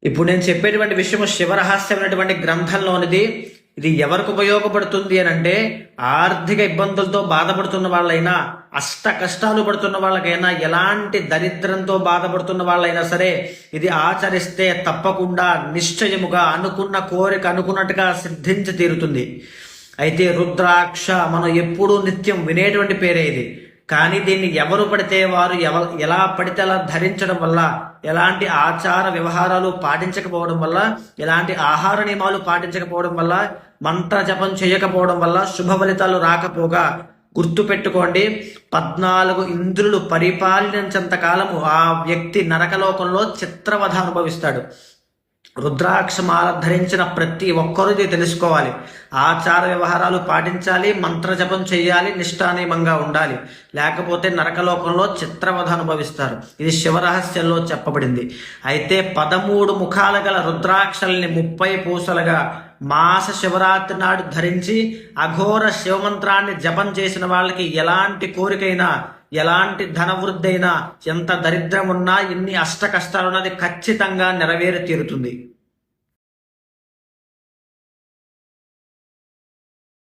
ఇప్పుడు నేను చెప్పేటువంటి విషయము శివరహస్యమైనటువంటి గ్రంథంలోనిది. ఇది ఎవరికి ఉపయోగపడుతుంది అని అంటే, ఆర్థిక ఇబ్బందులతో బాధపడుతున్న వాళ్ళైనా, అష్ట కష్టాలు పడుతున్న వాళ్ళకైనా, ఎలాంటి దరిద్రంతో బాధపడుతున్న వాళ్ళైనా సరే ఇది ఆచరిస్తే తప్పకుండా నిశ్చయముగా అనుకున్న కోరిక అనుకున్నట్టుగా సిద్ధించి తీరుతుంది. అయితే రుద్రాక్ష మనం ఎప్పుడూ నిత్యం వినేటువంటి పేరే ఇది. కానీ దీన్ని ఎవరు పడితే వారు ఎలా పడితే అలా ధరించడం వల్ల, ఎలాంటి ఆచార వ్యవహారాలు పాటించకపోవడం వల్ల, ఎలాంటి ఆహార నియమాలు పాటించకపోవడం వల్ల, మంత్ర జపం చేయకపోవడం వల్ల శుభ ఫలితాలు రాకపోగా, గుర్తు పెట్టుకోండి, 14 ఇంద్రులు పరిపాలించేంత కాలము ఆ వ్యక్తి నరకలోకంలో చిత్రవధ అనుభవిస్తాడు. రుద్రాక్షమాల ధరించిన ప్రతి ఒక్కరూ ఇది తెలుసుకోవాలి. ఆచార వ్యవహారాలు పాటించాలి, మంత్రజపం చేయాలి, నిష్ఠానియమంగా ఉండాలి. లేకపోతే నరకలోకంలో చిత్రవధ అనుభవిస్తారు. ఇది శివరహస్యంలో చెప్పబడింది. అయితే 13 ముఖాల గల రుద్రాక్షల్ని 30 పూసలుగా మాస శివరాత్రి నాడు ధరించి అఘోర శివమంత్రాన్ని జపం చేసిన వాళ్ళకి ఎలాంటి కోరికైనా, ఎలాంటి ధనవృద్ధి అయినా, ఎంత దరిద్రం ఉన్నా, ఎన్ని అష్ట కష్టాలున్నది ఖచ్చితంగా నెరవేరి తీరుతుంది.